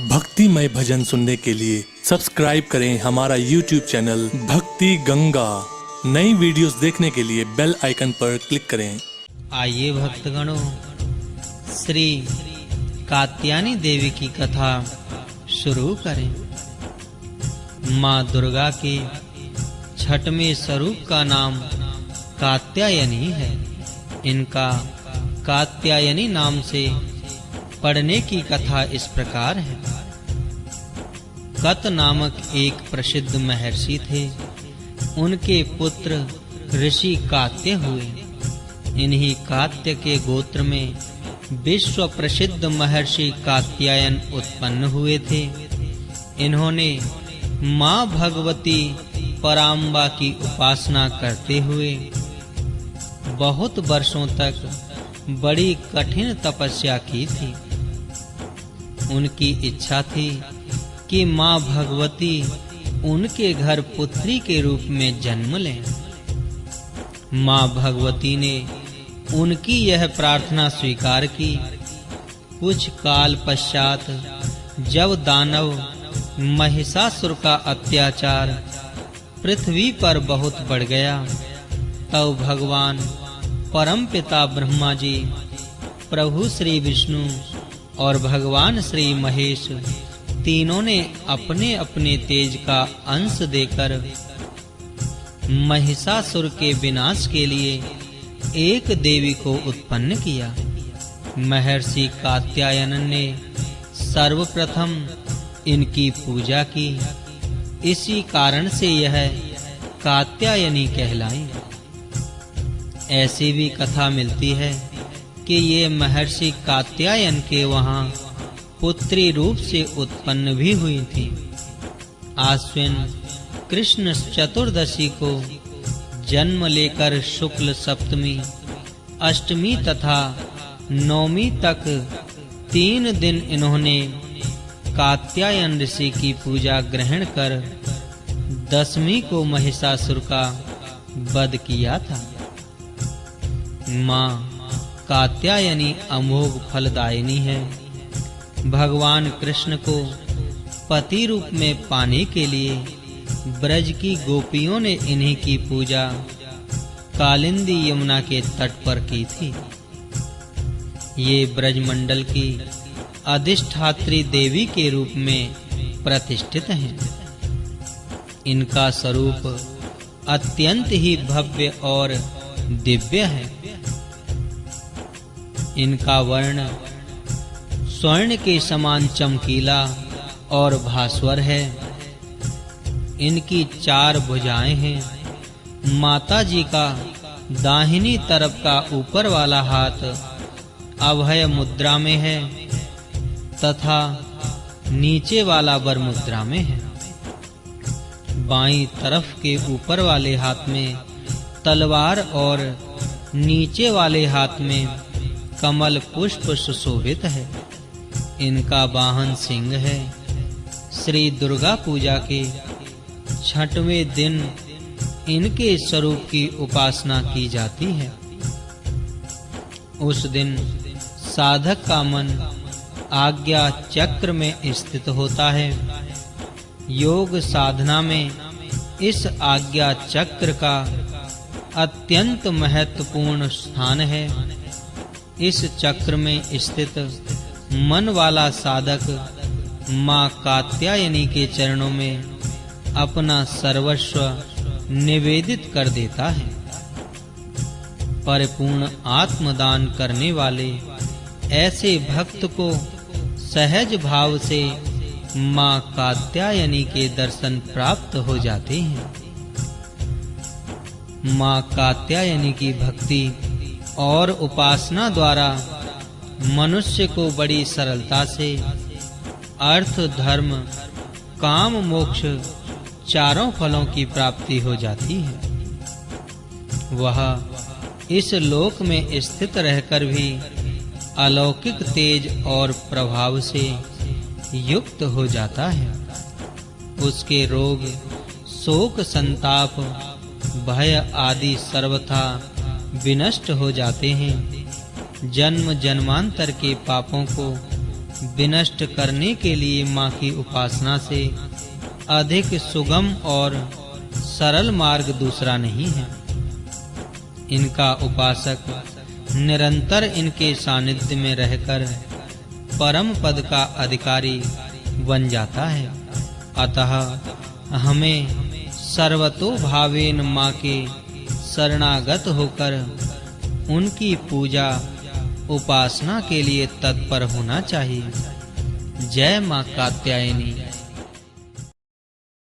भक्तिमय भजन सुनने के लिए सब्सक्राइब करें हमारा YouTube चैनल भक्ति गंगा। नई वीडियोस देखने के लिए बेल आइकन पर क्लिक करें। आइए भक्तगणों, श्री कात्यायनी देवी की कथा शुरू करें। माँ दुर्गा के छठवें स्वरूप का नाम कात्यायनी है। इनका कात्यायनी नाम से पढ़ने की कथा इस प्रकार है। कत नामक एक प्रसिद्ध महर्षि थे। उनके पुत्र ऋषि कात्य हुए। इन्हीं कात्य के गोत्र में विश्व प्रसिद्ध महर्षि कात्यायन उत्पन्न हुए थे। इन्होंने माँ भगवती पराम्बा की उपासना करते हुए बहुत वर्षों तक बड़ी कठिन तपस्या की थी। उनकी इच्छा थी कि माँ भगवती उनके घर पुत्री के रूप में जन्म लें। माँ भगवती ने उनकी यह प्रार्थना स्वीकार की। कुछ काल पश्चात जब दानव महिषासुर का अत्याचार पृथ्वी पर बहुत बढ़ गया, तब भगवान परमपिता ब्रह्मा जी, प्रभु श्री विष्णु और भगवान श्री महेश तीनों ने अपने अपने तेज का अंश देकर महिषासुर के विनाश के लिए एक देवी को उत्पन्न किया। महर्षि कात्यायन ने सर्वप्रथम इनकी पूजा की। इसी कारण से यह कात्यायनी कहलाई। ऐसी भी कथा मिलती है कि ये महर्षि कात्यायन के वहां पुत्री रूप से उत्पन्न भी हुई थी। आश्विन कृष्ण चतुर्दशी को जन्म लेकर शुक्ल सप्तमी, अष्टमी तथा नवमी तक 3 दिन इन्होंने कात्यायन ऋषि की पूजा ग्रहण कर दशमी को महिषासुर का वध किया था। माँ कात्यायनी अमोघ फलदायिनी है। भगवान कृष्ण को पति रूप में पाने के लिए ब्रज की गोपियों ने इन्हीं की पूजा कालिंदी यमुना के तट पर की थी। ये ब्रजमंडल की अधिष्ठात्री देवी के रूप में प्रतिष्ठित हैं। इनका स्वरूप अत्यंत ही भव्य और दिव्य है। इनका वर्ण स्वर्ण के समान चमकीला और भास्वर है। इनकी 4 भुजाएं हैं। माता जी का दाहिनी तरफ का ऊपर वाला हाथ अभय मुद्रा में है तथा नीचे वाला वर मुद्रा में है। बाईं तरफ के ऊपर वाले हाथ में तलवार और नीचे वाले हाथ में कमल पुष्प सुशोभित है। इनका वाहन सिंह है। श्री दुर्गा पूजा के 6वें दिन इनके स्वरूप की उपासना की जाती है। उस दिन साधक का मन आज्ञा चक्र में स्थित होता है। योग साधना में इस आज्ञा चक्र का अत्यंत महत्वपूर्ण स्थान है। इस चक्र में स्थित मन वाला साधक माँ कात्यायनी के चरणों में अपना सर्वस्व निवेदित कर देता है। परिपूर्ण आत्मदान करने वाले ऐसे भक्त को सहज भाव से माँ कात्यायनी के दर्शन प्राप्त हो जाते हैं। माँ कात्यायनी की भक्ति और उपासना द्वारा मनुष्य को बड़ी सरलता से अर्थ, धर्म, काम, मोक्ष चारों फलों की प्राप्ति हो जाती है। वह इस लोक में स्थित रहकर भी अलौकिक तेज और प्रभाव से युक्त हो जाता है। उसके रोग, शोक, संताप, भय आदि सर्वथा विनष्ट हो जाते हैं। जन्म जन्मांतर के पापों को विनष्ट करने के लिए मां की उपासना से अधिक सुगम और सरल मार्ग दूसरा नहीं है। इनका उपासक निरंतर इनके सानिध्य में रहकर परम पद का अधिकारी बन जाता है। अतः हमें सर्वतोभावेन मां के शरणागत होकर उनकी पूजा उपासना के लिए तत्पर होना चाहिए। जय मां कात्यायनी।